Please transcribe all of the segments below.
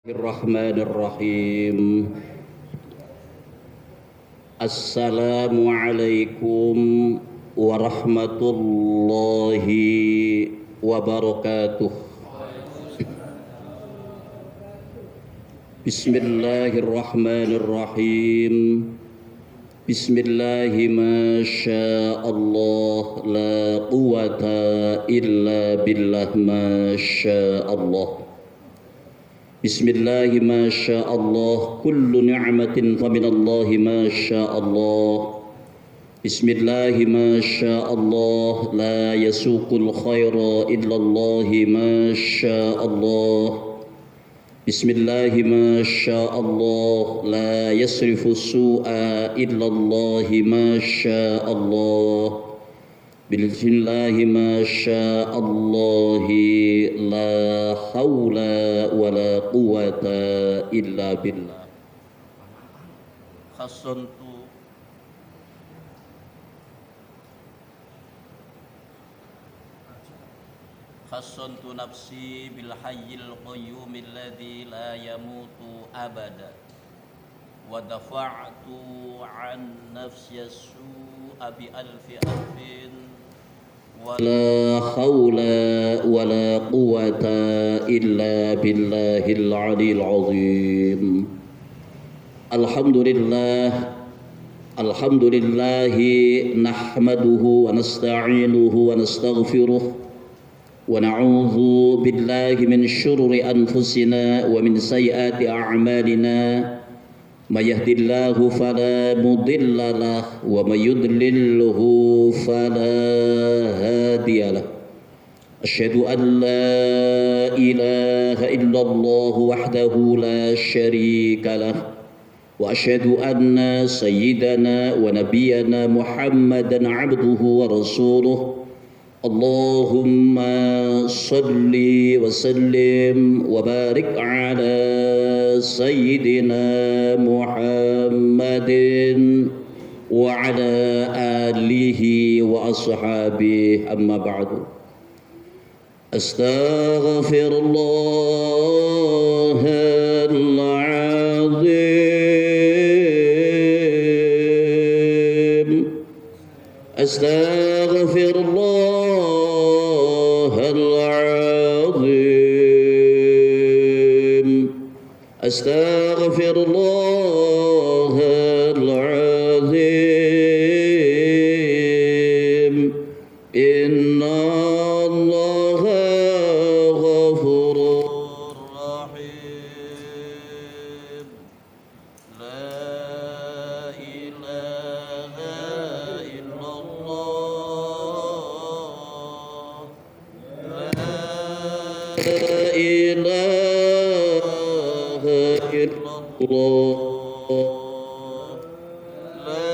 Bismillahirrahmanirrahim. Assalamualaikum warahmatullahi wabarakatuh. Bismillahirrahmanirrahim. Bismillahi ma sya'allah la quwata illa billah ma sya'allah. Bismillahi ma sya'allah kullu ni'matin faminallahi ma sya'allah. Bismillahi ma sya'allah la yasuqul khaira illallahi ma sya'allah. Bismillahi ma sya'allah la yasrifu su'a illallahi ma sya'allah. Bismillahi ma sya'allahi la hawla wa la quwata illa billah. Khassantu nafsi bil hayyil qayyum alladhi la yamutu abada wa dafa'tu an nafsi as-su'a bi alfi alfin ولا حول ولا قوة إلا بالله العلي العظيم. الحمد لله نحمده ونستعينه ونستغفره ونعوذ بالله من شرور أنفسنا ومن سيئات أعمالنا. من يهد الله فلا مضل له ومن يضلله فلا هادي له. أشهد أن لا إله إلا الله وحده لا شريك له وأشهد أن سيدنا ونبينا محمدا عبده ورسوله. اللهم صل وسلم وبارك على سيدنا محمد وعلى آله وأصحابه. أما بعد، أستغفر الله العظيم. أستغفر الله العظيم. أستغفر الله العظيم. إن الله غفور رحيم. لا إله إلا الله. لا إله إلا الله. لا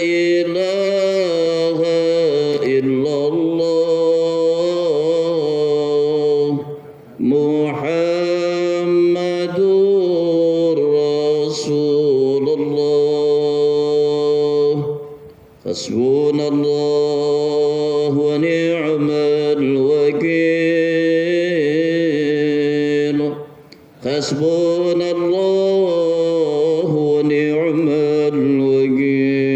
إله إلا الله. محمد رسول الله. حسبنا الله ونعم الوكيل. حسبنا الله ونعم الوكيل.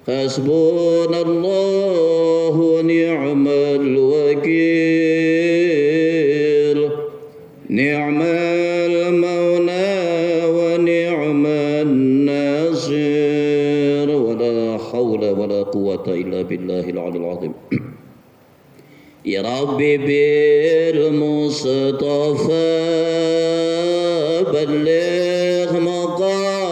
حسبنا الله ونعم الوكيل. نعم المولى ونعم الناصر. ولا حول ولا قوة إلا بالله العلي العظيم. يا ربي بالمصطفى بلغ مقاصدنا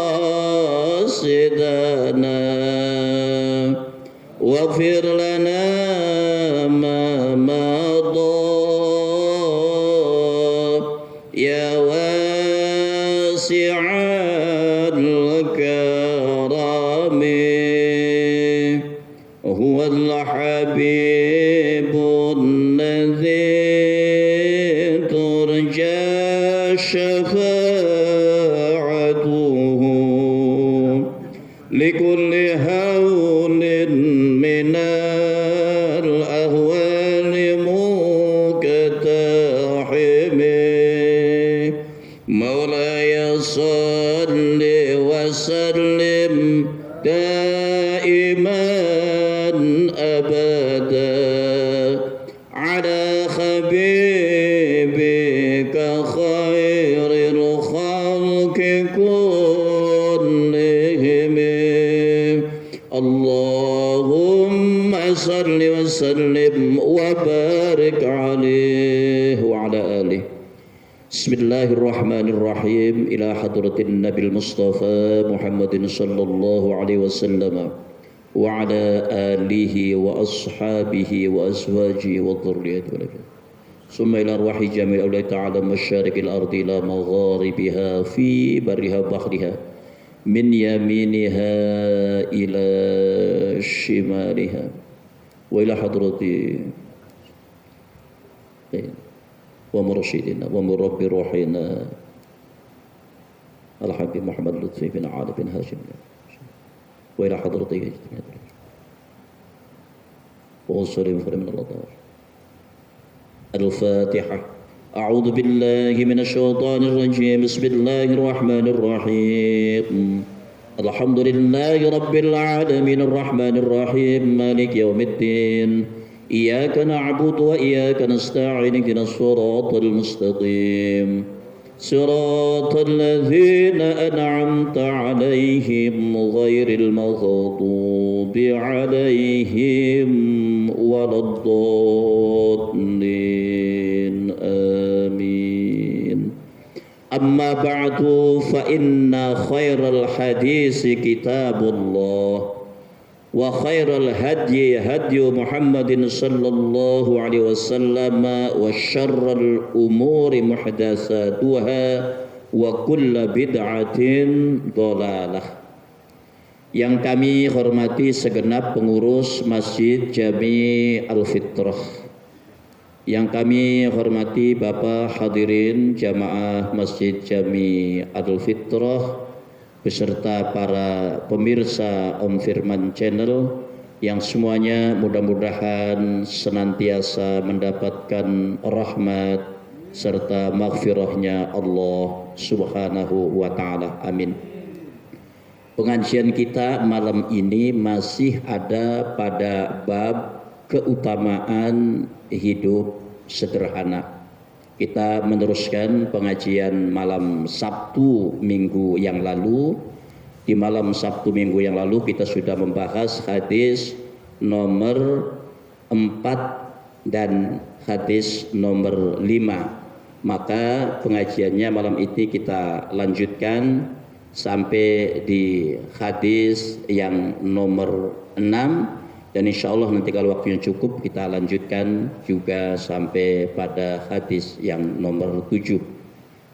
واغفر لنا ما مضى يا واسع الكرم. هو الحبيب الذي ترجى شفاعته لكل هول من الأهوال مقتحم. مولاي صل وسلم دائما أبدا على حبيبك خير الخلق كلهم اللهم صل وسلم وبارك عليه وعلى آله. Bismillahirrahmanirrahim. Ila hadratin Nabil Mustafa Muhammadin sallallahu alaihi wasallam wa ala alihi wa ashabihi wa azwajihi wa dhurriyyatihi wa summa ila arwahi jami'i Allah ta'ala masyariqil ardi ila magharibiha fi barriha bahriha min yaminiha ila shimaliha wa ila hadrati wa mursyidina wa murabbi ruhina al-habib Muhammad Lutfi bin Ali bin Hashim wa ila hadratihi wa sallim min Allah. Al-Fatihah. A'udzu billahi minasy syaithanir rajim. Bismillahir rahim. Alhamdulillahi rabbil alamin arrahmanir rahim maliki yaumiddin. إياك نعبد وإياك نستعين اهدنا الصراط المستقيم صراط الذين أنعمت عليهم غير المغضوب عليهم ولا الضالين آمين. أما بعد فإن خير الحديث كتاب الله wa khairal hadyi hadyu Muhammadin sallallahu alaihi wasallam wa syarral umuri muhdatsatuha wa kullu bid'atin dhalalah. Yang kami hormati segenap pengurus Masjid Jami Al-Fitrah, yang kami hormati Bapak hadirin jamaah Masjid Jami Al-Fitrah beserta para pemirsa Om Firman Channel yang semuanya mudah-mudahan senantiasa mendapatkan rahmat serta maghfirahnya Allah Subhanahu wa Ta'ala. Amin. Pengajian kita malam ini masih ada pada bab keutamaan hidup sederhana. Kita meneruskan pengajian malam Sabtu minggu yang lalu. Di malam Sabtu minggu yang lalu kita sudah membahas hadis nomor 4 dan hadis nomor 5. Maka pengajiannya malam ini kita lanjutkan sampai di hadis yang nomor 6. Dan insya Allah nanti kalau waktunya cukup kita lanjutkan juga sampai pada hadis yang nomor 7.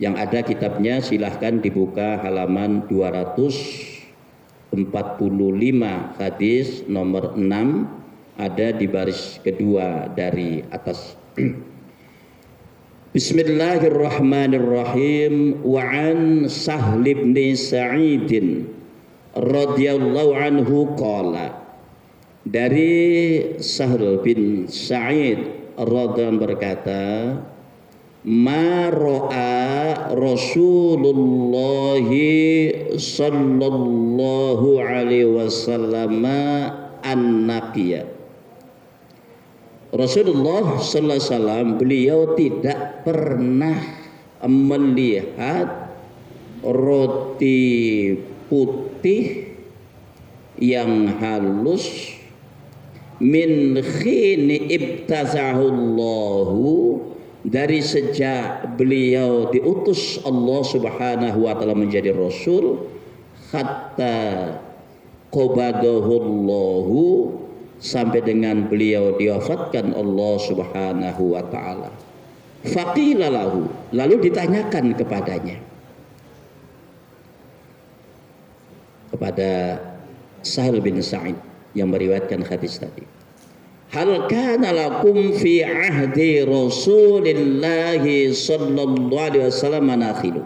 Yang ada kitabnya silahkan dibuka halaman 245, hadis nomor 6, ada di baris kedua dari atas. Bismillahirrahmanirrahim. Wa an Sahl bin Sa'id radhiyallahu anhu qala. Dari Sahl bin Sa'id radhiyallahu berkata, ma ra'a Rasulullah sallallahu alaihi wasallam an-naqiya. Rasulullah sallallahu alaihi wasallam beliau tidak pernah melihat roti putih yang halus min khini ibtazahullahu, dari sejak beliau diutus Allah Subhanahu wa taala menjadi rasul, hatta qabadahullahu, sampai dengan beliau diwafatkan Allah Subhanahu wa taala. Faqila lahu, lalu ditanyakan kepadanya, kepada Sahl bin Sa'id yang meriwayatkan hadis tadi, hal kana lakum fi ahdi Rasulillah sallallahu alaihi wasallam manakhilu,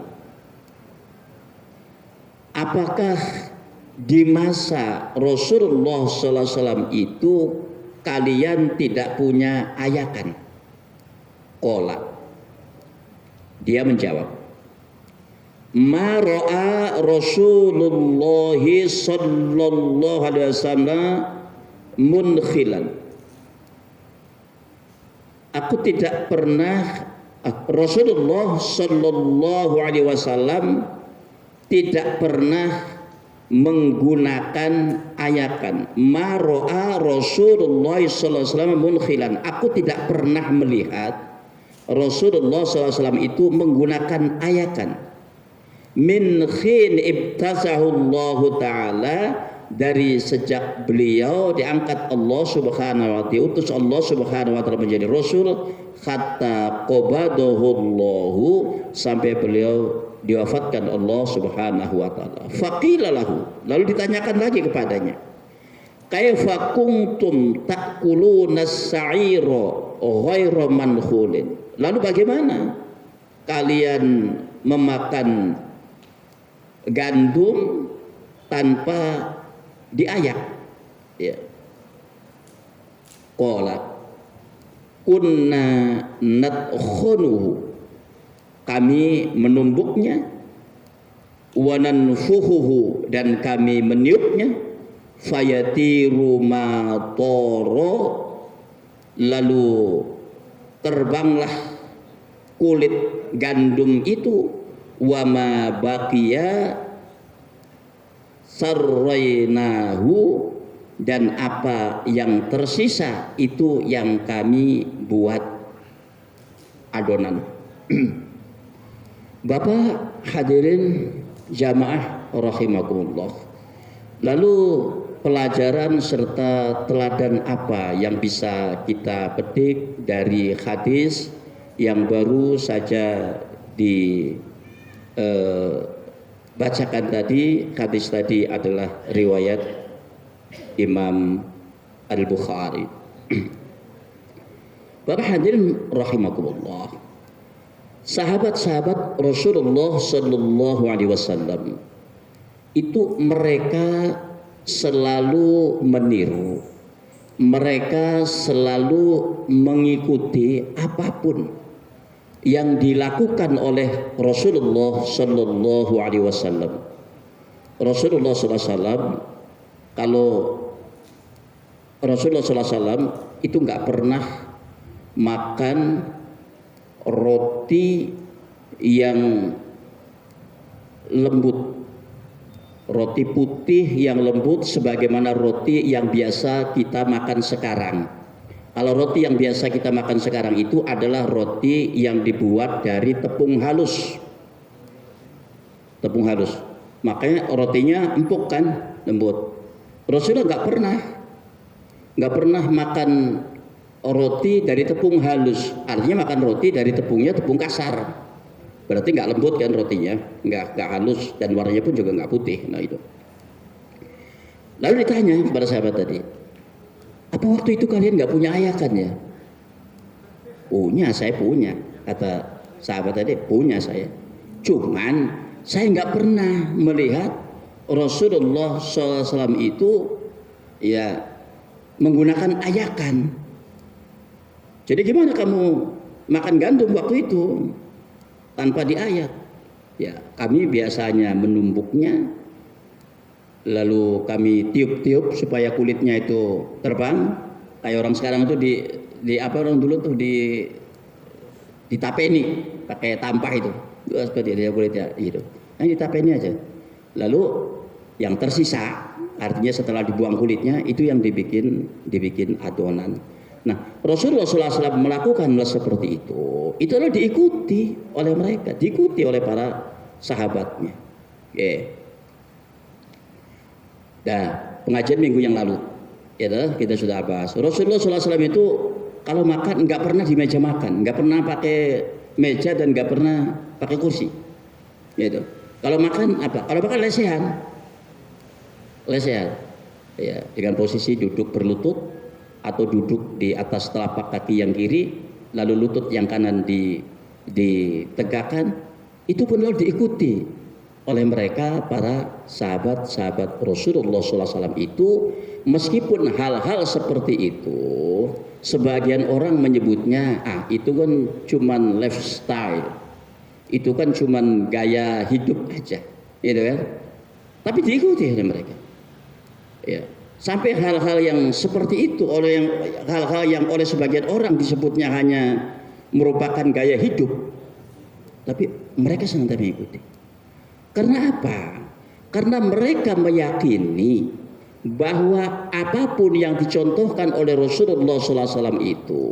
apakah di masa Rasulullah sallallahu alaihi wasallam itu kalian tidak punya ayakan? Qala, dia menjawab, ma ra'a Rasulullah sallallahu alaihi wasallam munkhilan. Aku tidak pernah, Rasulullah sallallahu alaihi wasallam tidak pernah menggunakan ayakan. Ma ra'a Rasulullah sallallahu alaihi wasallam munkhilan. Aku tidak pernah melihat Rasulullah sallallahu alaihi wasallam itu menggunakan ayakan. Min khin ibtasahu Allah taala, dari sejak beliau diangkat Allah subhanahu wa ta'ala, diutus Allah subhanahu wa ta'ala menjadi Rasul, hatta qabadahullahu, sampai beliau diwafatkan Allah subhanahu wa ta'ala. Faqila lahu, lalu ditanyakan lagi kepadanya, kaifa kuntum ta'kuluna as-sa'ira ghairu mankhulin, lalu bagaimana kalian memakan gandum tanpa diayak? Ya. Qala kunna nadkhunuhu, kami menumbuknya, wa nanfuhuhu, dan kami meniupnya, fayatiru ma toro, lalu terbanglah kulit gandum itu, wa ma baqiya sarrainahu, dan apa yang tersisa itu yang kami buat adonan. Bapak hadirin jamaah rahimakumullah, lalu pelajaran serta teladan apa yang bisa kita petik dari hadis yang baru saja bacakan tadi? Hadis tadi adalah riwayat Imam Al-Bukhari. Bapak hadirin rahimakumullah, sahabat-sahabat Rasulullah sallallahu alaihi wasallam itu mereka selalu meniru, mereka selalu mengikuti apapun yang dilakukan oleh Rasulullah sallallahu alaihi wasallam. Rasulullah sallallahu alaihi wasallam, kalau Rasulullah sallallahu alaihi wasallam itu nggak pernah makan roti yang lembut, roti putih yang lembut sebagaimana roti yang biasa kita makan sekarang. Kalau roti yang biasa kita makan sekarang itu adalah roti yang dibuat dari tepung halus. Tepung halus. Makanya rotinya empuk kan, lembut. Rasulullah nggak pernah makan roti dari tepung halus. Artinya makan roti dari tepungnya tepung kasar. Berarti nggak lembut kan rotinya, nggak halus, dan warnanya pun juga nggak putih. Nah itu. Lalu ditanya kepada sahabat tadi, apa waktu itu kalian nggak punya ayakan ya? Punya, saya punya, kata sahabat tadi, punya saya. Cuman saya nggak pernah melihat Rasulullah SAW itu ya menggunakan ayakan. Jadi gimana kamu makan gandum waktu itu tanpa diayak? Ya, kami biasanya menumbuknya, lalu kami tiup-tiup supaya kulitnya itu terbang. Kayak orang sekarang itu di apa, orang dulu tuh ditapeni pakai tampah itu. Seperti itu kulitnya gitu. Nah, ditapeni aja. Lalu yang tersisa, artinya setelah dibuang kulitnya, itu yang dibikin adonan. Nah, Rasulullah SAW melakukan seperti itu. Itu adalah diikuti oleh mereka, diikuti oleh para sahabatnya. Oke. Nah, pengajian minggu yang lalu, ya kita sudah bahas. Rasulullah SAW itu kalau makan nggak pernah di meja makan, nggak pernah pakai meja dan nggak pernah pakai kursi. Gitu. Kalau makan apa? Kalau makan lesehan, ya, dengan posisi duduk berlutut atau duduk di atas telapak kaki yang kiri, lalu lutut yang kanan ditegakkan. Itu pun lalu diikuti oleh mereka para sahabat-sahabat Rasulullah SAW itu. Meskipun hal-hal seperti itu sebagian orang menyebutnya itu kan cuman lifestyle, itu kan cuman gaya hidup aja, gitu kan? Tapi diikuti oleh mereka. Ya. Sampai hal-hal yang seperti itu hal-hal yang oleh sebagian orang disebutnya hanya merupakan gaya hidup, tapi mereka sangat mengikuti. Karena apa? Karena mereka meyakini bahwa apapun yang dicontohkan oleh Rasulullah SAW itu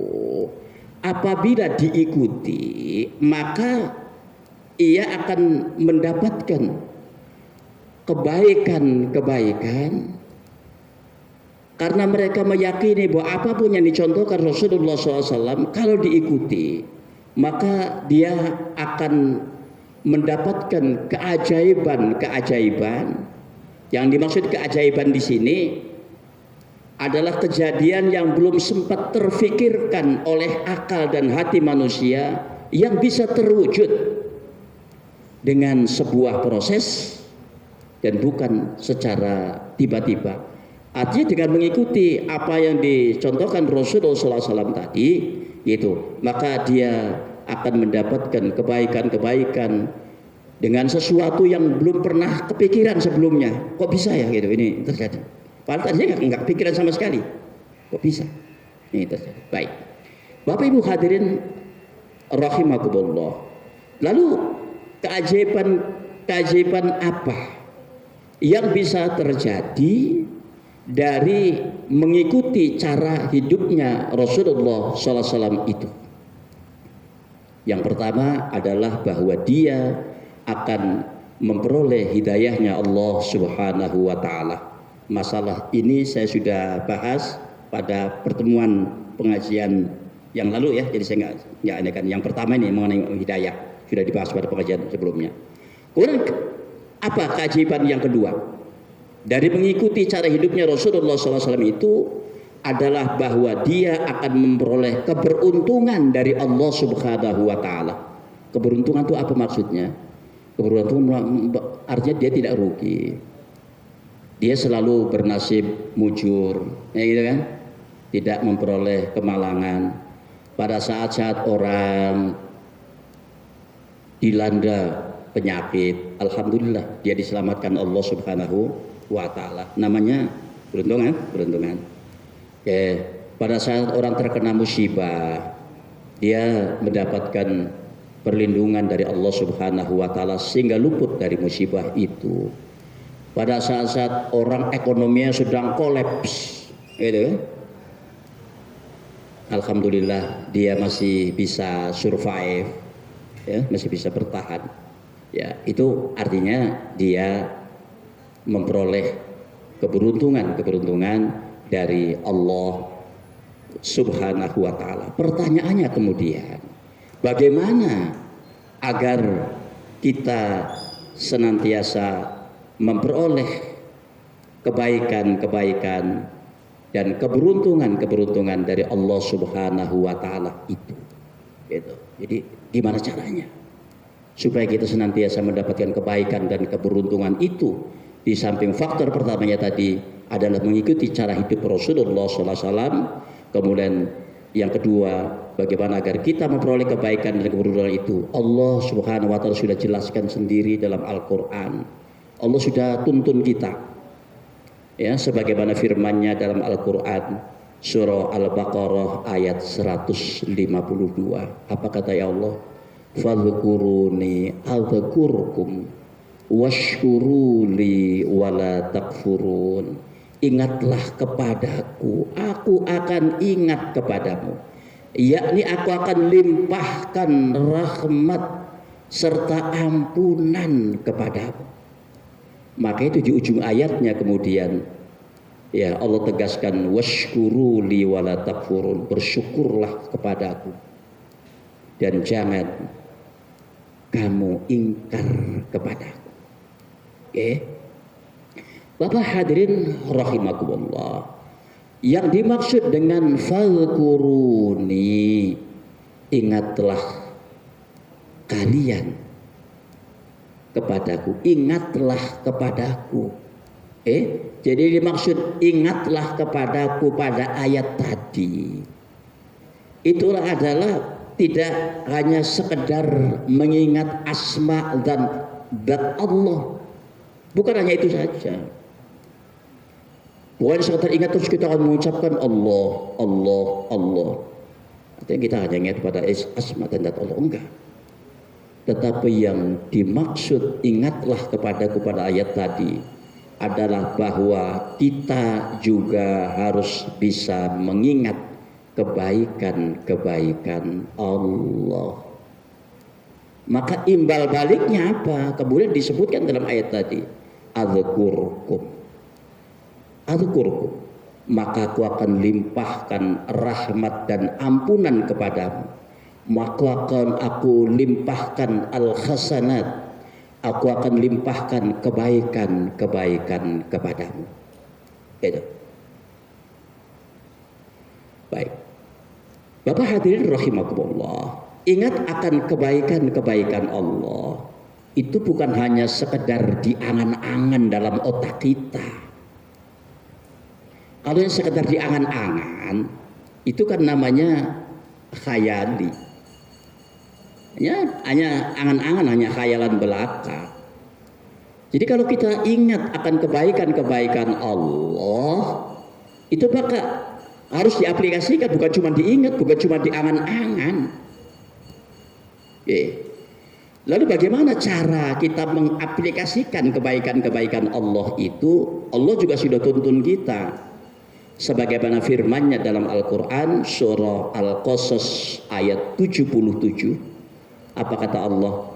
apabila diikuti maka ia akan mendapatkan kebaikan-kebaikan, karena mereka meyakini bahwa apapun yang dicontohkan Rasulullah SAW kalau diikuti maka dia akan mendapatkan keajaiban-keajaiban. Yang dimaksud keajaiban di sini adalah kejadian yang belum sempat terfikirkan oleh akal dan hati manusia yang bisa terwujud dengan sebuah proses dan bukan secara tiba-tiba. Artinya dengan mengikuti apa yang dicontohkan Rasulullah SAW tadi, gitu, maka dia akan mendapatkan kebaikan-kebaikan dengan sesuatu yang belum pernah kepikiran sebelumnya. Kok bisa ya gitu ini terjadi? Padahal tadinya nggak kepikiran sama sekali. Kok bisa? Ini terjadi. Baik, Bapak Ibu hadirin rahimakumullah. Lalu keajaiban apa yang bisa terjadi dari mengikuti cara hidupnya Rasulullah SAW itu? Yang pertama adalah bahwa dia akan memperoleh hidayahnya Allah Subhanahu wa Ta'ala. Masalah ini saya sudah bahas pada pertemuan pengajian yang lalu ya, jadi saya nggak akan. Yang pertama ini mengenai hidayah sudah dibahas pada pengajian sebelumnya. Kemudian apa keajaiban yang kedua dari mengikuti cara hidupnya Rasulullah SAW itu adalah bahwa dia akan memperoleh keberuntungan dari Allah Subhanahu wa Ta'ala. Keberuntungan itu apa maksudnya? Keberuntungan artinya dia tidak rugi. Dia selalu bernasib mujur, ya gitu kan? Tidak memperoleh kemalangan. Pada saat-saat orang dilanda penyakit, alhamdulillah dia diselamatkan Allah Subhanahu wa Ta'ala. Namanya beruntungan. Pada saat orang terkena musibah, dia mendapatkan perlindungan dari Allah Subhanahu wa Ta'ala sehingga luput dari musibah itu. Pada saat-saat orang ekonominya sedang kolaps, gitu, alhamdulillah dia masih bisa survive, ya, masih bisa bertahan. Ya, itu artinya dia memperoleh keberuntungan dari Allah Subhanahu wa Ta'ala. Pertanyaannya kemudian, bagaimana agar kita senantiasa memperoleh kebaikan-kebaikan dan keberuntungan dari Allah Subhanahu wa Ta'ala itu? Gitu. Jadi gimana caranya supaya kita senantiasa mendapatkan kebaikan dan keberuntungan itu? Di samping faktor pertamanya tadi adalah mengikuti cara hidup Rasulullah SAW. Kemudian yang kedua, bagaimana agar kita memperoleh kebaikan dan keberuntungan itu? Allah Subhanahu wa Ta'ala sudah jelaskan sendiri dalam Al-Quran. Allah sudah tuntun kita, ya, sebagaimana firman-Nya dalam Al-Quran surah Al-Baqarah ayat 152. Apa kata ya Allah? Fadhkuruni adzkurkum washkuruli wala takfurun. Ingatlah kepadaku, aku akan ingat kepadamu, yakni aku akan limpahkan rahmat serta ampunan kepadamu. Maka itu di ujung ayatnya kemudian ya Allah tegaskan washkuruli wala takfurun, bersyukurlah kepadaku dan jangan kamu ingkar kepadaku. Bapak hadirin rahimakumullah, yang dimaksud dengan fadhkuruni, ingatlah kalian kepadaku, ingatlah kepadaku. Jadi dimaksud ingatlah kepadaku pada ayat tadi itulah adalah tidak hanya sekedar mengingat asma dan zat Allah. Bukan hanya itu saja. Bukan sekedar ingat terus kita akan mengucapkan Allah, Allah, Allah. Artinya kita hanya ingat pada asma dan zat Allah. Enggak. Tetapi yang dimaksud ingatlah kepada ayat tadi adalah bahwa kita juga harus bisa mengingat kebaikan-kebaikan Allah. Maka imbal baliknya apa? Kemudian disebutkan dalam ayat tadi, adzkurkum. Adzkurkum, maka aku akan limpahkan rahmat dan ampunan kepadamu. Maka akan aku limpahkan al-hasanat. Aku akan limpahkan kebaikan-kebaikan kepadamu. Itu. Baik. Bapak hadirin rahimakumullah, ingat akan kebaikan-kebaikan Allah. Itu bukan hanya sekedar diangan-angan dalam otak kita. Kalau yang sekedar diangan-angan, itu kan namanya khayali. Ya, hanya angan-angan, hanya khayalan belaka. Jadi kalau kita ingat akan kebaikan-kebaikan Allah, itu maka harus diaplikasikan, bukan cuma diingat, bukan cuma diangan-angan. Lalu bagaimana cara kita mengaplikasikan kebaikan-kebaikan Allah itu? Allah juga sudah tuntun kita. Sebagaimana firman-Nya dalam Al-Quran surah Al-Qasas ayat 77. Apa kata Allah?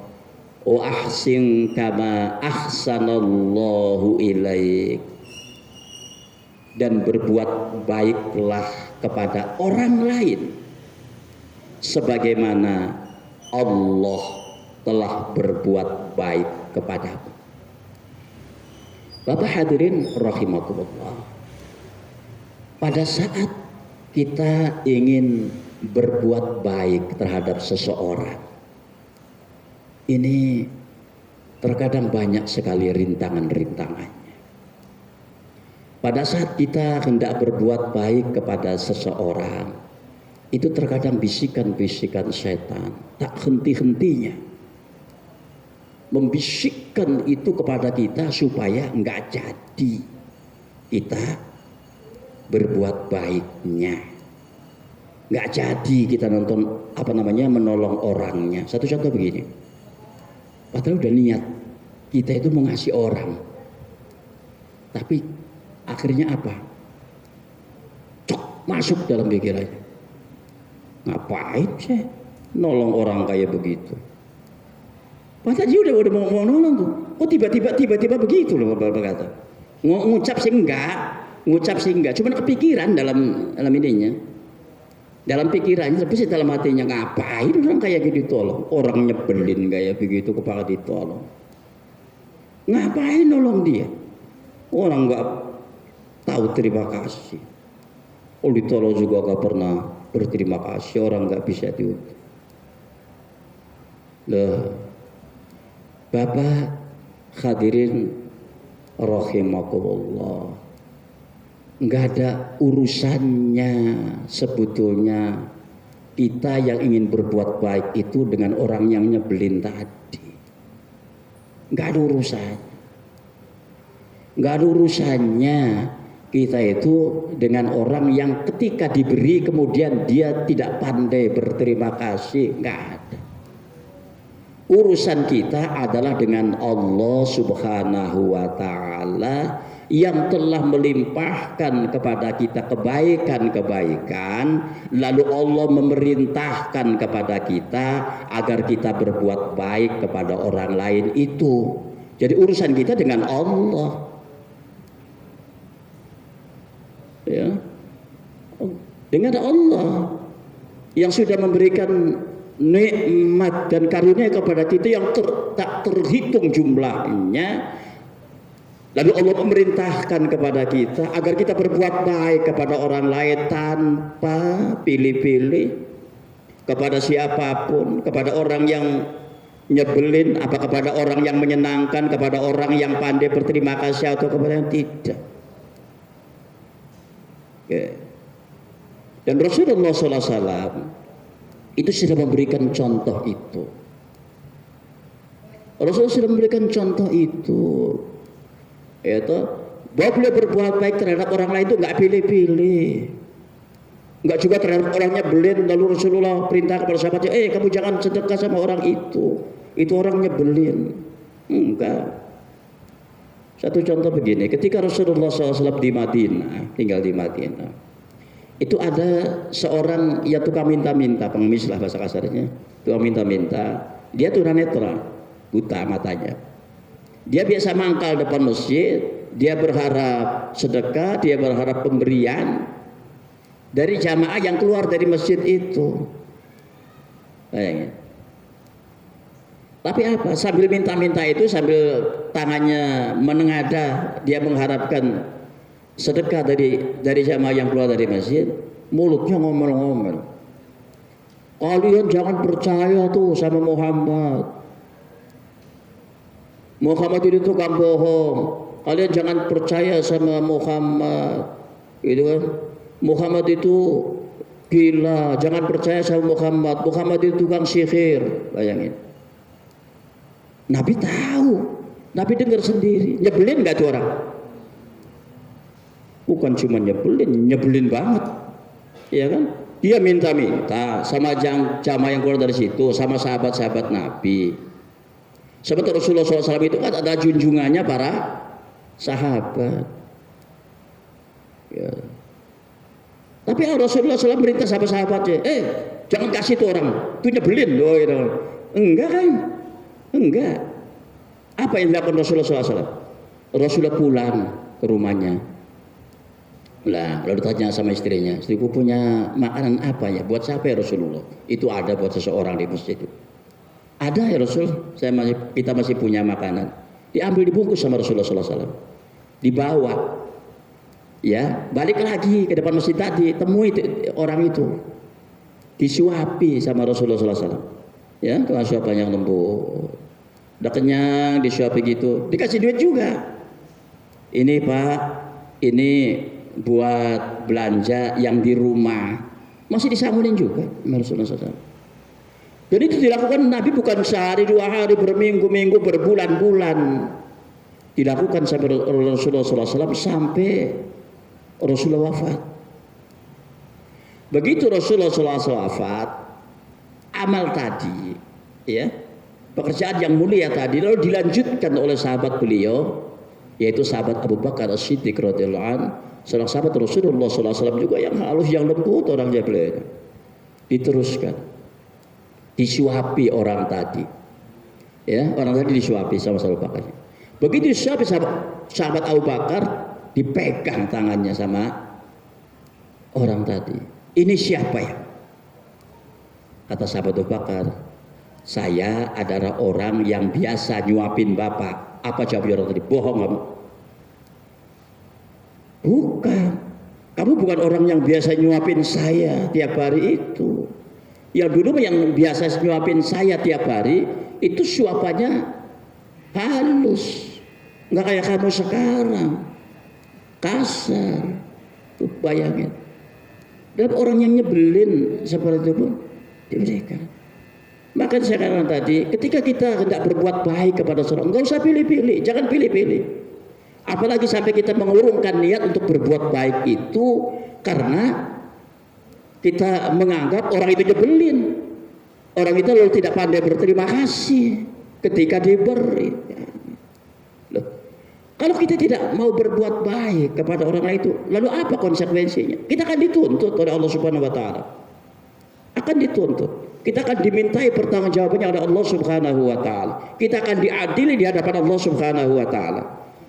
Wa ahsin kama ahsanallahu ilaik. Dan berbuat baiklah kepada orang lain sebagaimana Allah telah berbuat baik kepadamu. Bapak hadirin rahimakumullah, pada saat kita ingin berbuat baik terhadap seseorang, ini terkadang banyak sekali rintangan-rintangannya. Pada saat kita hendak berbuat baik kepada seseorang, itu terkadang bisikan-bisikan setan tak henti-hentinya membisikkan itu kepada kita supaya enggak jadi kita berbuat baiknya, enggak jadi kita menolong orangnya. Satu contoh begini, padahal udah niat kita itu mengasihi orang, tapi akhirnya apa? Cok, masuk dalam pikirannya. Ngapain sih nolong orang kayak begitu? Padahal dia udah mau nolong tuh. Kok tiba-tiba begitu loh Bapak kata. Ngucap sih enggak. Cuman kepikiran dalam ininya. Dalam pikirannya, tapi sih dalam hatinya ngapain orang kayak gitu tolong. Orang nyebelin kayak begitu kepala ditolong. Ngapain nolong dia? Orang enggak tahu terima kasih. Oh ditolong juga gak pernah berterima kasih, orang gak bisa diutuh. Loh, Bapak hadirin rahimakumullah, gak ada urusannya sebetulnya kita yang ingin berbuat baik itu dengan orang yang nyebelin tadi. Gak ada urusannya kita itu dengan orang yang ketika diberi kemudian dia tidak pandai berterima kasih. Nggak ada. Urusan kita adalah dengan Allah Subhanahu wa Ta'ala yang telah melimpahkan kepada kita kebaikan-kebaikan, lalu Allah memerintahkan kepada kita agar kita berbuat baik kepada orang lain itu. Jadi urusan kita dengan Allah. Ya, dengan Allah yang sudah memberikan nikmat dan karunia kepada kita yang tak terhitung jumlahnya, lalu Allah memerintahkan kepada kita agar kita berbuat baik kepada orang lain tanpa pilih-pilih, kepada siapapun, kepada orang yang nyebelin, apa kepada orang yang menyenangkan, kepada orang yang pandai berterima kasih atau kepada yang tidak. Dan Rasulullah SAW itu sudah memberikan contoh itu. Rasulullah sudah memberikan contoh itu, yaitu bahwa beliau berbuat baik terhadap orang lain itu nggak pilih-pilih, nggak juga terhadap orangnya belin. Lalu Rasulullah perintah kepada sahabatnya, kamu jangan sedekah sama orang itu orangnya belin. Enggak. Satu contoh begini, ketika Rasulullah SAW di Madinah, tinggal di Madinah, itu ada seorang yang tukang minta-minta, pengemis lah bahasa kasarnya, tukang minta-minta. Dia tunanetra, buta matanya. Dia biasa mangkal depan masjid, dia berharap sedekah, dia berharap pemberian dari jamaah yang keluar dari masjid itu. Bayangin. Tapi apa? Sambil minta-minta itu, sambil tangannya menengadah, dia mengharapkan sedekah dari jamaah yang keluar dari masjid, mulutnya ngomel-ngomel. Kalian jangan percaya tuh sama Muhammad. Muhammad itu tukang bohong. Kalian jangan percaya sama Muhammad. Gitu kan? Muhammad itu gila, jangan percaya sama Muhammad. Muhammad itu tukang sihir. Bayangin. Nabi tahu. Nabi dengar sendiri. Nyebelin gak tuh orang? Bukan cuma nyebelin banget. Ya kan? Dia minta-minta sama jamaah yang keluar dari situ, sama sahabat-sahabat Nabi. Sebab Rasulullah SAW itu kan ada junjungannya para sahabat. Ya. Tapi Rasulullah SAW perintah sahabat-sahabatnya, jangan kasih itu orang, itu nyebelin loh. Gitu. Enggak kan? Enggak. Apa yang dilakukan Rasulullah SAW? Rasulullah pulang ke rumahnya. Lah, lalu ditanya sama istrinya, istriku punya makanan apa ya? Buat siapa ya Rasulullah? Itu ada buat seseorang di masjid itu. Ada ya Rasul, kita masih punya makanan. Diambil, dibungkus sama Rasulullah SAW. Dibawa, ya, balik lagi ke depan masjid tadi, temui orang itu, disuapi sama Rasulullah SAW. Ya, dengan suapan yang lembut. Udah kenyang, disuapi gitu, dikasih duit juga. Ini Pak, ini buat belanja yang di rumah, masih disambungin juga sama Rasulullah SAW. Jadi itu dilakukan Nabi bukan sehari, 2 hari, berminggu-minggu, berbulan-bulan. Dilakukan sampai Rasulullah SAW sampai Rasulullah wafat. Begitu Rasulullah SAW wafat, amal tadi, ya, pekerjaan yang mulia tadi lalu dilanjutkan oleh sahabat beliau, yaitu sahabat Abu Bakar As-Siddiq radhiyallahu anhu, seorang sahabat Rasulullah SAW juga yang halus, yang lembut orangnya beliau. Diteruskan. Disuapi orang tadi, ya, orang tadi disuapi sama Abu Bakar. Begitu disuapi sahabat Abu Bakar, dipegang tangannya sama orang tadi. Ini siapa ya? Kata sahabat Abu Bakar, saya adalah orang yang biasa nyuapin bapak. Apa jawabnya orang tadi? Bohong kamu? Bukan. Kamu bukan orang yang biasa nyuapin saya tiap hari itu. Yang dulu yang biasa nyuapin saya tiap hari itu suapannya halus, nggak kayak kamu sekarang, kasar. Tuh bayangin. Dan orang yang nyebelin seperti itu pun diberikan. Maka sekarang tadi, ketika kita hendak berbuat baik kepada seorang, nggak usah pilih-pilih, jangan pilih-pilih. Apalagi sampai kita mengurungkan niat untuk berbuat baik itu karena kita menganggap orang itu nyebelin, orang itu lalu tidak pandai berterima kasih ketika diberi. Loh, kalau kita tidak mau berbuat baik kepada orang lain itu, lalu apa konsekuensinya? Kita akan dituntut oleh Allah Subhanahu Wa Taala. Akan dituntut. Kita akan dimintai pertanggungjawabannya oleh Allah Subhanahu Wa Taala. Kita akan diadili di hadapan Allah Subhanahu Wa Taala.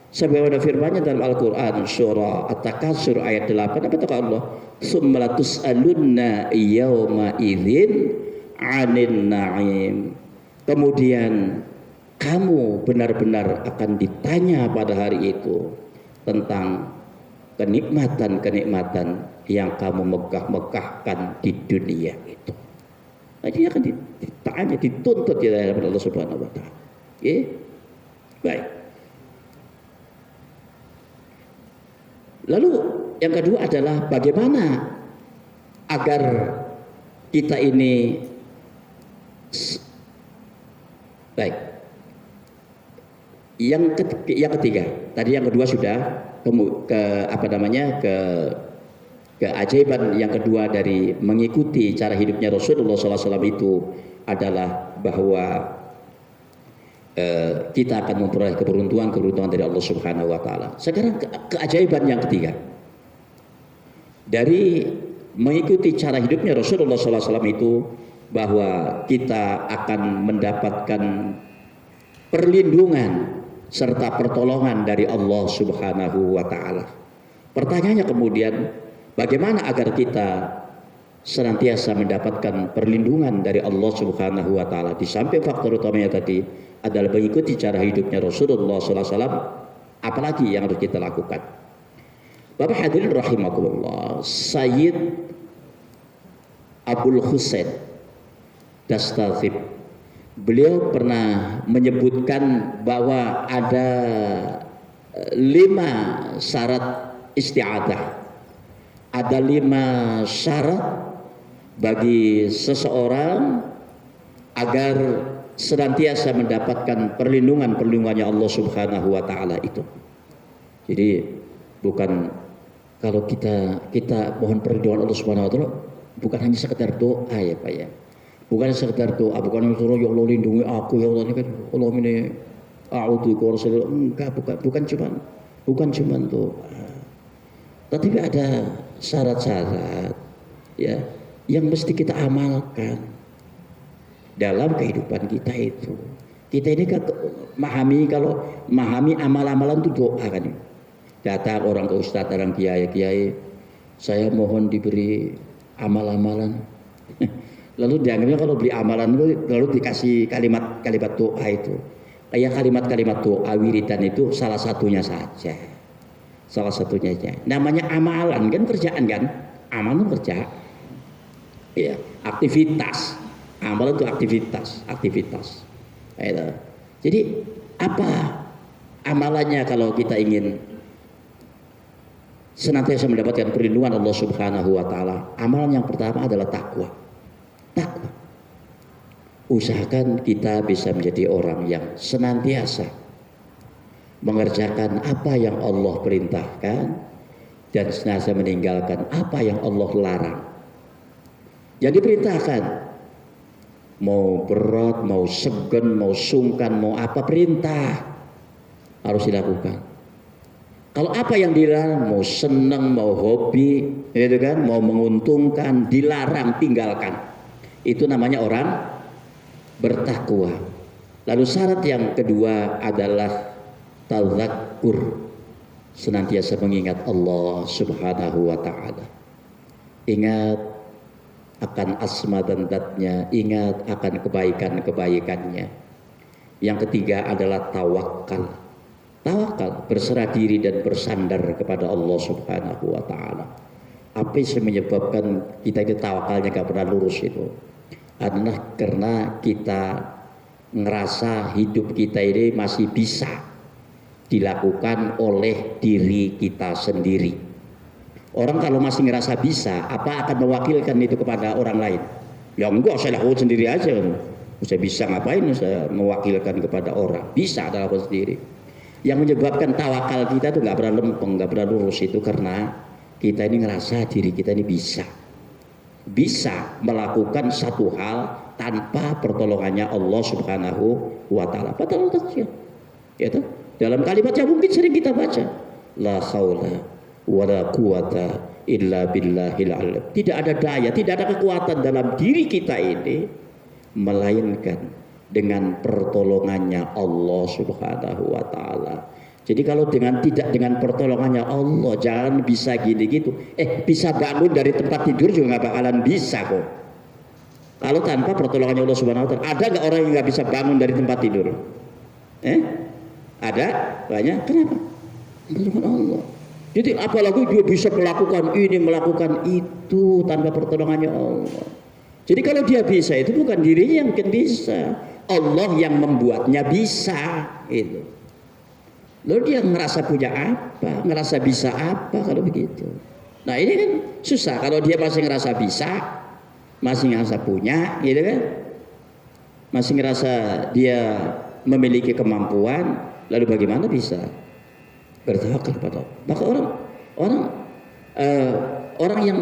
Sebagaimana firman-Nya dalam Al-Qur'an surah At-Takatsur ayat 8, apa kata Allah? Tsumma latus'alunna yauma idzin 'anin na'im. Kemudian kamu benar-benar akan ditanya pada hari itu tentang kenikmatan-kenikmatan yang kamu megah-megahkan di dunia itu. Nah, dia akan ditanya, dituntut di hadapan Allah Subhanahu Wa Taala. Ya, baik. Lalu yang kedua adalah bagaimana agar kita ini Baik. Yang ketiga, tadi yang kedua sudah keajaiban yang kedua dari mengikuti cara hidupnya Rasulullah SAW itu adalah bahwa kita akan memperoleh keberuntungan dari Allah Subhanahu wa taala. Sekarang keajaiban yang ketiga dari mengikuti cara hidupnya Rasulullah SAW itu bahwa kita akan mendapatkan perlindungan serta pertolongan dari Allah Subhanahu wa taala. Pertanyaannya kemudian, bagaimana agar kita senantiasa mendapatkan perlindungan dari Allah Subhanahu wa taala? Di samping faktor utamanya tadi adalah mengikuti cara hidupnya Rasulullah SAW, apalagi yang harus kita lakukan? Bapak hadirin rahimakumullah, Sayyid Abul Husain Dastaghib, beliau pernah menyebutkan bahwa ada 5 syarat isti'adah. Ada 5 syarat bagi seseorang agar senantiasa mendapatkan perlindungannya Allah Subhanahu wa taala itu. Jadi bukan kalau kita mohon perlindungan Allah Subhanahu wa taala bukan hanya sekedar doa ya Pak ya. Bukan sekedar doa, bukan hanya ya Allah lindungi aku ya Allah, ini kan Allah ini a'udzu Rasulullah. Enggak, bukan cuman doa. Tetapi ada syarat-syarat ya yang mesti kita amalkan dalam kehidupan kita itu. Kita ini kan memahami amal-amalan itu doa kan. Datang orang ke ustaz, orang kiai, saya mohon diberi amal-amalan. Lalu dianggapnya kalau beli amalan itu lalu dikasih kalimat doa itu. Kayak kalimat doa wiridan itu salah satunya saja. Salah satunya aja. Namanya amalan kan kerjaan kan? Amalan kerja. Ya, aktivitas. Amalan itu aktivitas. Jadi apa amalannya kalau kita ingin senantiasa mendapatkan perlindungan Allah Subhanahu wa taala? Amalan yang pertama adalah takwa. Usahakan kita bisa menjadi orang yang senantiasa mengerjakan apa yang Allah perintahkan dan senantiasa meninggalkan apa yang Allah larang. Yang diperintahkan, mau berat, mau segan, mau sungkan, mau apa perintah harus dilakukan. Kalau apa yang dilarang, mau senang, mau hobi, itu kan, mau menguntungkan, dilarang, tinggalkan. Itu namanya orang bertakwa. Lalu syarat yang kedua adalah tadzakkur, senantiasa mengingat Allah Subhanahu wa taala. Ingat akan asma dan zatnya, ingat akan kebaikan-kebaikannya. Yang ketiga adalah tawakal. Tawakal, berserah diri dan bersandar kepada Allah Subhanahu wa taala. Apa yang menyebabkan kita itu tawakalnya gak pernah lurus itu? Adalah karena kita ngerasa hidup kita ini masih bisa dilakukan oleh diri kita sendiri. Orang kalau masih ngerasa bisa, apa akan mewakilkan itu kepada orang lain? Ya enggak, saya lakukan sendiri aja. Saya bisa ngapain saya mewakilkan kepada orang? Bisa adalah sendiri. Yang menyebabkan tawakal kita itu nggak pernah lempeng, nggak pernah lurus itu karena kita ini ngerasa diri kita ini bisa melakukan satu hal tanpa pertolongannya Allah Subhanahu wa taala. Padahal itu dalam kalimat yang mungkin sering kita baca, la haula wala quwata illa billahil alim. Tidak ada daya, tidak ada kekuatan dalam diri kita ini melainkan dengan pertolongannya Allah Subhanahu wa taala. Jadi kalau tidak dengan pertolongannya Allah, jangan bisa gini gitu. Bisa bangun dari tempat tidur juga nggak bakalan bisa kok. Kalau tanpa pertolongannya Allah Subhanahu wa taala, ada nggak orang yang nggak bisa bangun dari tempat tidur? Ada? Banyak. Kenapa? Pertolongan Allah. Jadi apalagi dia bisa melakukan ini, melakukan itu tanpa pertolongannya Allah. Jadi kalau dia bisa itu bukan dirinya yang mungkin bisa, Allah yang membuatnya bisa itu. Lalu dia ngerasa punya apa, ngerasa bisa apa kalau begitu. Nah ini kan susah kalau dia masih ngerasa bisa, masih ngerasa punya, gitu kan. masih ngerasa dia memiliki kemampuan, lalu bagaimana bisa bertawakal kepada Allah? Maka orang eh, orang yang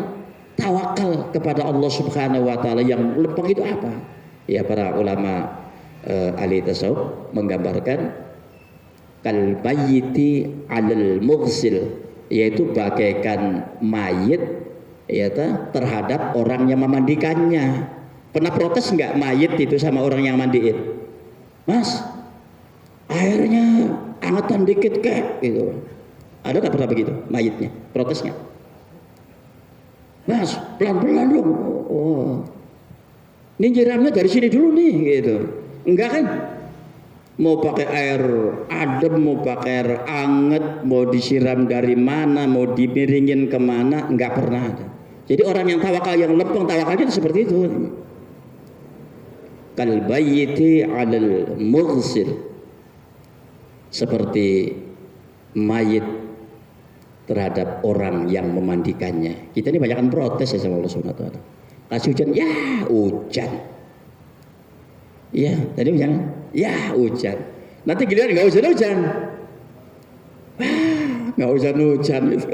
tawakal kepada Allah Subhanahu wa taala yang lempeng itu apa? Ya, para ulama ahli tasawuf menggambarkan kal mayyiti 'alal mughsil, yaitu bagaikan mayit ya terhadap orang yang memandikannya. Pernah protes nggak mayit itu sama orang yang mandiin? Mas, airnya angetan dikit kek gitu. Ada nggak pernah begitu mayitnya? Protesnya? Mas, pelan-pelan dong. Oh. Ini nyiramnya dari sini dulu nih gitu. Enggak kan? Mau pakai air adem, mau pakai air anget, mau disiram dari mana, mau dimiringin kemana, enggak pernah ada. Jadi orang yang tawakal, yang lempeng tawakalnya itu seperti itu. Kal bayyiti 'alal mughsil, seperti mayit terhadap orang yang memandikannya. Kita ini banyakkan protes ya sama Allah Subhanahu wa taala. Kasih hujan, ya hujan. Iya, tadi jangan. Ya hujan. Nanti giliran nggak hujan-hujan. Nggak hujan-hujan itu.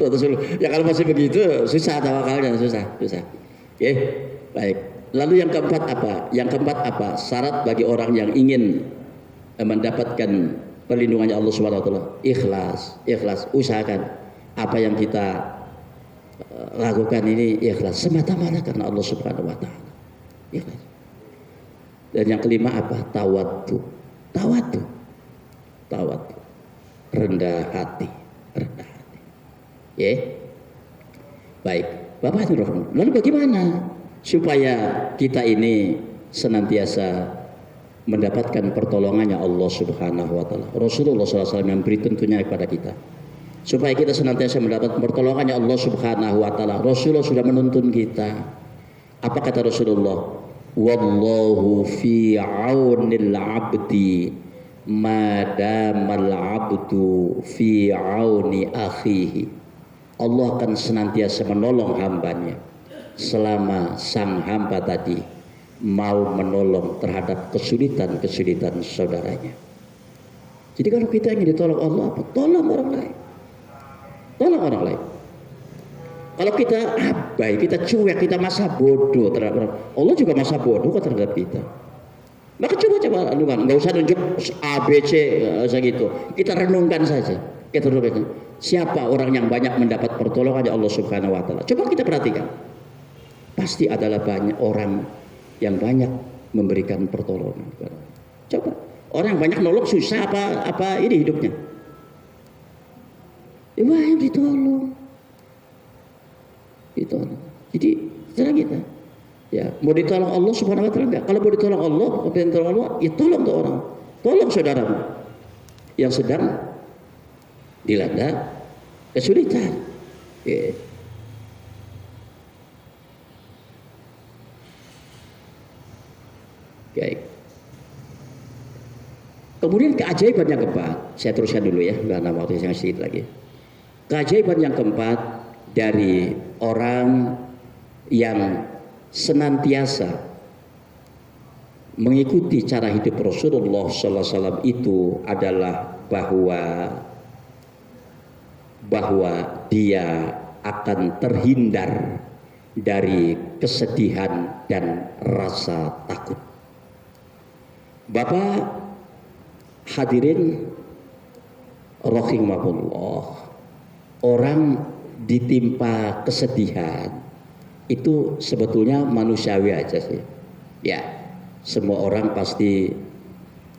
Protes dulu. Ya kalau masih begitu susah tawakalnya, susah. Oke, baik. Lalu yang keempat apa? Yang keempat apa? Syarat bagi orang yang ingin mendapatkan perlindungannya Allah Subhanahu wa taala. Ikhlas. Usahakan apa yang kita lakukan ini ikhlas semata-mata karena Allah Subhanahu wa taala. Ikhlas. Dan yang kelima apa? Tawaddu. Rendah hati. Ya. Baik. Bapak Ibu, lalu bagaimana supaya kita ini senantiasa mendapatkan pertolongannya Allah Subhanahu wa taala? Rasulullah SAW yang beri tentunya kepada kita. Supaya kita senantiasa mendapat pertolongannya Allah Subhanahu wa taala. Rasulullah sudah menuntun kita. Apa kata Rasulullah? Wallahu fi aunil abdi madamal abdu fi auni akhihi. Allah akan senantiasa menolong hambanya selama sang hamba tadi mau menolong terhadap kesulitan saudaranya. Jadi kalau kita ingin ditolong Allah, apa? Tolong orang lain. Kalau kita abai, kita cuek, kita masa bodoh terhadap orang, Allah juga masa bodoh terhadap kita. Maka coba renungkan, nggak usah nunjuk A, B, C, gitu. Kita renungkan saja. Siapa orang yang banyak mendapat pertolongan Allah Subhanahu wa taala? Coba kita perhatikan. Pasti adalah banyak orang yang banyak memberikan pertolongan. Coba orang banyak nolong susah apa ini hidupnya? Yang ditolong. Jadi cara kita ya mau ditolong Allah Subhanahu wa taala enggak? Kalau mau ditolong Allah, ya tolong tuh orang. Tolong saudaramu yang sedang dilanda kesulitan. Ya. Baik. Kemudian keajaiban yang keempat, saya teruskan dulu ya, karena waktu saya sedikit lagi. Keajaiban yang keempat dari orang yang senantiasa mengikuti cara hidup Rasulullah SAW itu adalah bahwa dia akan terhindar dari kesedihan dan rasa takut. Bapak hadirin rahimahullah, orang ditimpa kesedihan itu sebetulnya manusiawi aja sih. Ya, semua orang pasti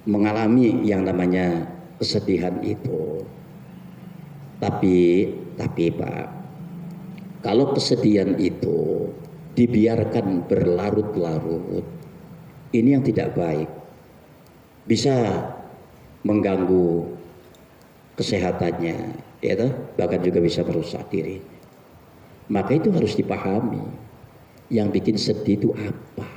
mengalami yang namanya kesedihan itu. Tapi Pak, kalau kesedihan itu dibiarkan berlarut-larut, ini yang tidak baik. Bisa mengganggu kesehatannya, ya toh? Bahkan juga bisa merusak diri. Maka itu harus dipahami. Yang bikin sedih itu apa?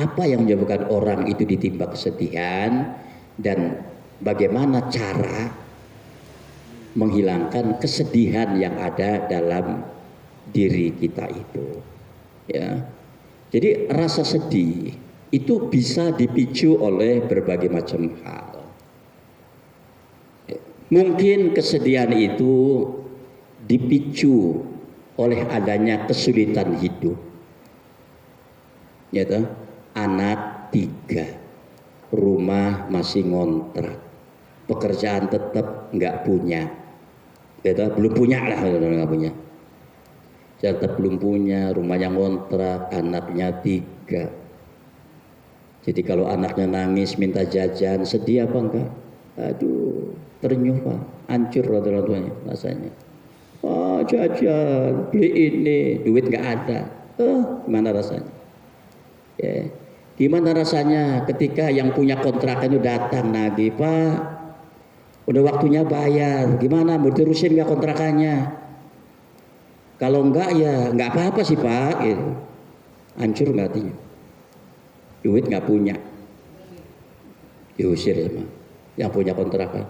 Apa yang menyebabkan orang itu ditimpa kesedihan dan bagaimana cara menghilangkan kesedihan yang ada dalam diri kita itu. Ya. Jadi rasa sedih itu bisa dipicu oleh berbagai macam hal. Mungkin kesedihan itu dipicu oleh adanya kesulitan hidup. Ya toh? Anak 3, rumah masih ngontrak, pekerjaan tetap nggak punya. Ya toh? Belum punya lah, nggak punya. Tetap belum punya, rumahnya ngontrak, anaknya 3. Jadi kalau anaknya nangis minta jajan, sedih apa enggak? Aduh, terenyuh Pak, hancur orang tuanya rasanya. Oh, jajan, beli ini, duit nggak ada. Gimana rasanya? Ya. Gimana rasanya ketika yang punya kontrakan itu datang lagi, Pak, udah waktunya bayar, gimana mau terusin nggak kontrakannya? Kalau enggak ya nggak apa-apa sih Pak, gitu. Hancur nggak hatinya? Duit nggak punya, diusir sama yang punya kontrakan.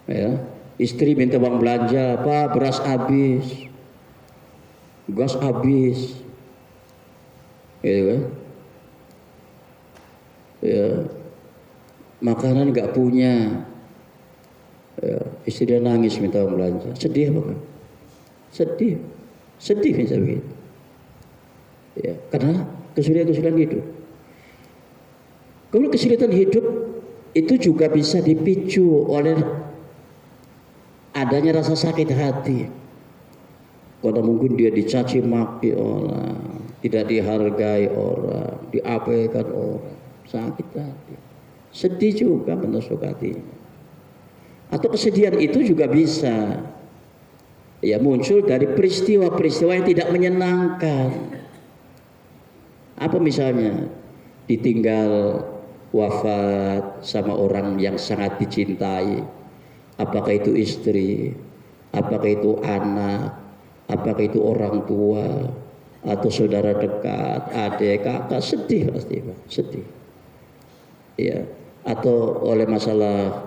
Ya, istri minta uang belanja, Pak, beras habis, gas habis, gitu kan? Ya, makanan nggak punya, ya, istri dia nangis minta uang belanja, sedih apa kan? Sedih bisa begitu. Ya, karena kesulitan hidup. Kalau kesulitan hidup itu juga bisa dipicu oleh adanya rasa sakit hati. Karena mungkin dia dicaci maki orang, tidak dihargai orang, diabaikan orang, sakit hati. Sedih juga menusuk hatinya. Atau kesedihan itu juga bisa ya muncul dari peristiwa-peristiwa yang tidak menyenangkan. Apa misalnya ditinggal wafat sama orang yang sangat dicintai, apakah itu istri, apakah itu anak, apakah itu orang tua atau saudara dekat, adik, kakak, sedih pasti Pak, sedih. Ya, atau oleh masalah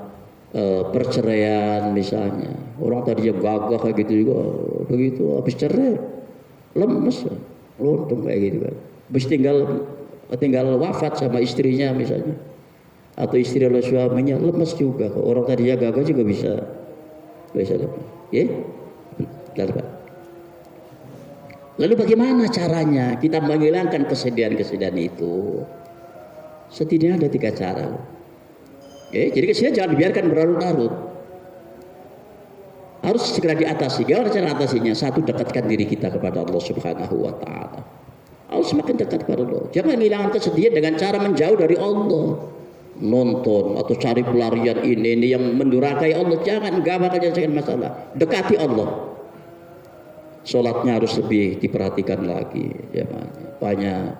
perceraian misalnya, orang tadinya gagah kayak gitu juga, begitu habis cerai lemes, lontung kayak gitu kan. Habis tinggal wafat sama istrinya misalnya, atau istri oleh suaminya lemes juga. Orang tadinya gagah juga bisa lemes. Ya, benar Pak. Lalu bagaimana caranya kita menghilangkan kesedihan-kesedihan itu? Setidaknya ada 3 cara. Jadi kesedihan jangan dibiarkan berlarut-larut. Harus segera diatasi. Gimana cara atasinya? 1, dekatkan diri kita kepada Allah Subhanahu wa taala. Harus semakin dekat kepada Allah. Jangan menghilangkan kesedihan dengan cara menjauh dari Allah. Nonton atau cari pelarian ini yang mendurhakai Allah. Jangan, enggak bakal menyelesaikan masalah. Dekati Allah. Sholatnya harus lebih diperhatikan lagi. Ya, banyak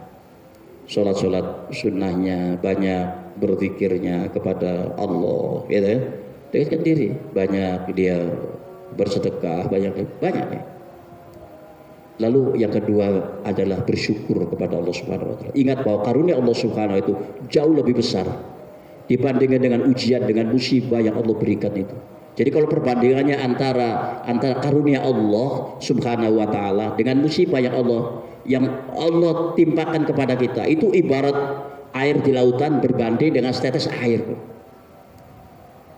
sholat sunnahnya, banyak berzikirnya kepada Allah, gitu ya. Dekatkan diri, banyak dia bersedekah, banyak ya. Lalu yang kedua adalah bersyukur kepada Allah Subhanahu wa taala. Ingat bahwa karunia Allah Subhanahu itu jauh lebih besar dibandingkan dengan ujian, dengan musibah yang Allah berikan itu. Jadi kalau perbandingannya antara karunia Allah Subhanahu wa taala dengan musibah yang Allah timpakan kepada kita, itu ibarat air di lautan berbanding dengan setetes air.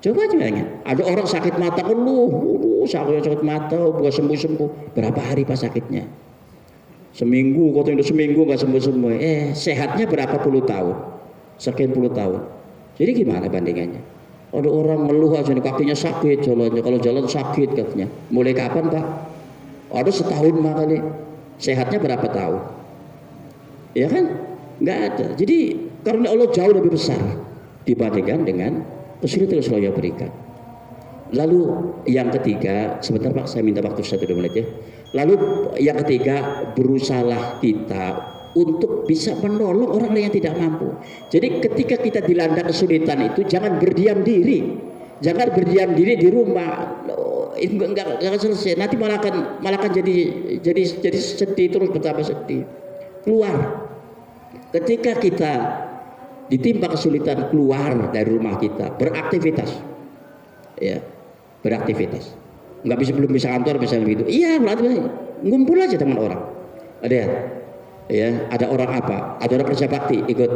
Coba aja ingat, ada orang sakit mata, sakit mata, bukan sembuh-sembuh. Berapa hari Pak sakitnya? Seminggu, kalau udah seminggu nggak sembuh-sembuh. Sehatnya berapa puluh tahun? Sekian puluh tahun. Jadi gimana bandingannya? Ada orang ngeluh aja nih, kakinya sakit, jalannya kalau jalan sakit katanya. Mulai kapan Pak? Ada setahun kali. Sehatnya berapa tahun? Ya kan? Nggak ada. Jadi karena Allah jauh lebih besar dibandingkan dengan kesulitan yang selalu berikan. Lalu yang ketiga, sebentar Pak, saya minta waktu 1 menit ya. Lalu yang ketiga, berusahalah kita untuk bisa menolong orang lain yang tidak mampu. Jadi ketika kita dilanda kesulitan itu, jangan berdiam diri. Jangan berdiam diri di rumah. Enggak selesai. Nanti malah akan jadi sedih terus, betapa sedih. Keluar. Ketika kita ditimpa kesulitan, keluar dari rumah kita, beraktivitas. Ya, beraktivitas. Belum bisa kantor misalnya gitu. Iya, ngumpul aja dengan orang. Ada ya? Ya, ada orang apa? Ada orang kerja bakti ikut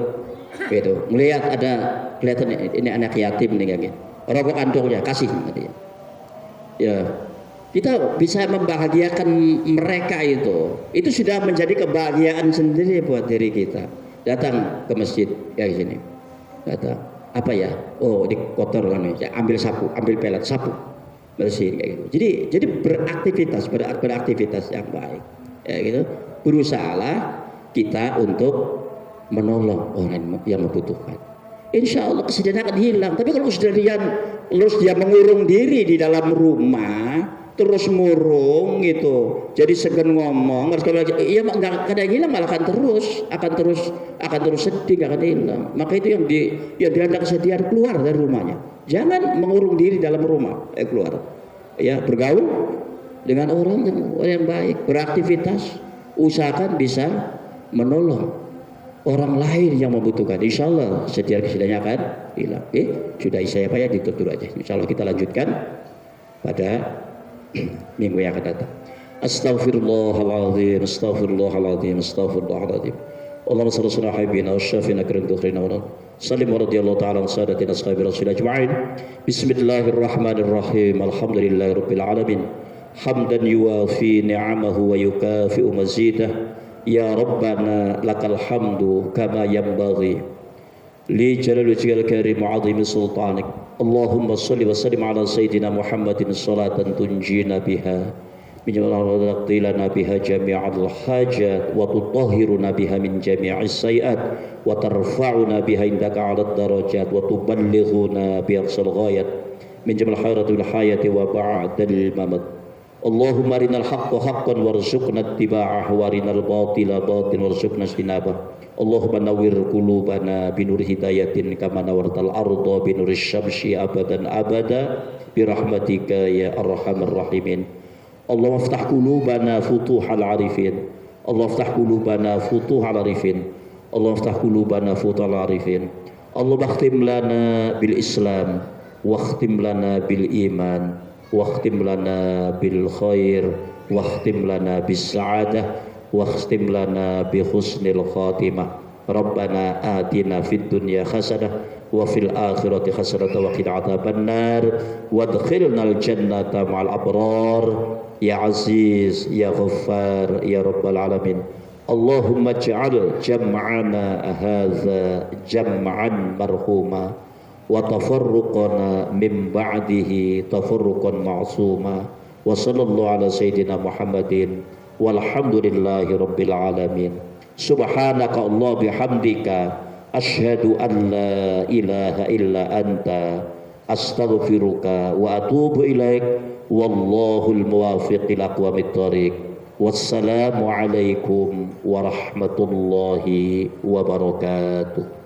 gitu. Melihat ada kelihatan ini anak yatim nih kayak gitu. Rokok kantongnya kasih katanya. Ya, kita bisa membahagiakan mereka itu sudah menjadi kebahagiaan sendiri buat diri kita. Datang ke masjid kayak sini, datang apa ya, oh di kotor kan ya, ambil sapu, ambil pelet sapu, bersihin kayak gitu. Jadi beraktivitas yang baik ya gitu. Berusahalah kita untuk menolong orang yang membutuhkan. Insya Allah kesedihan akan hilang. Tapi kalau kesedihan terus dia mengurung diri di dalam rumah, terus murung gitu, jadi segan ngomong, iya nggak ada yang hilang, malah akan terus sedih, nggak akan hilang. Maka itu yang dilanda kesedihan, keluar dari rumahnya. Jangan mengurung diri dalam rumah, keluar. Ya, bergaul dengan orang yang baik, beraktivitas, usahakan bisa menolong orang lain yang membutuhkan. Insya Allah kesedihannya akan hilang. Sudah saya Pak ya, ditutup dulu aja. Insya Allah kita lanjutkan pada minggu yang akan datang. Astaghfirullahaladzim, astaghfirullahaladzim, astaghfirullahaladzim. Allahumma salli ala habibina wa syafina karim tukhrina wa sallim wa radiyallahu ta'ala an sadatina ashabi rasul ajma'in. Bismillahirrahmanirrahim. Alhamdulillahi rabbil alamin. Hamdan yuwafi ni'amahu wa yukafi'u mazidah. Ya Rabbana lakal hamdu kama yanbaghi li jalali wajhikal karim wa 'azimi sultanik. Allahumma shalli wa sallim ala sayyidina Muhammadin salatan tunjina biha min jami'il biha jami'al hajat wa tutahhiruna biha min jami'is sayiat wa tarfa'una biha indaka 'alad darajat wa tuballighuna bi aqsal ghayat min jami'il khairatil hayati wa ba'dal mamat. Allahumma arinal haqqa haqqan warzuqna ittiba'ah wa arinal batila batilan warzuqna ijtinabah. Allahumma nawwir qulubana binur hidayatin kama nawartal arda binuris syamsi abadan abada bi rahmatika ya arhamar rahimin. Allahumma iftah qulubana futuhal arifin. Allahumma iftah qulubana futuhal arifin. Allahumma iftah qulubana futuhal arifin. Allahumma akhtim lana bil Islam wa akhtim lana bil iman. Wakhtim lana bil khair, wakhtim lana bis sa'adah, wakhtim lana bi husnil khatimah. Rabbana atina fid dunya hasanah wa fil akhirati hasanah wa qina adzabannar wadkhilnal jannata ma'al abrar ya aziz ya ghaffar ya rabbal alamin. Allahumma ij'al jam'ana hadza jam'an marhuma wa tafarruqana min ba'dihi tafarruqan ma'suma wa sallallahu ala sayyidina Muhammadin walhamdulillahi rabbil alamin. Subhanaka Allah bihamdika asyhadu an la ilaha illa anta astaghfiruka wa atubu ilaik wallahul muwaffiq ila aqwamit thoriq. Wassalamu alaikum warahmatullahi wabarakatuh.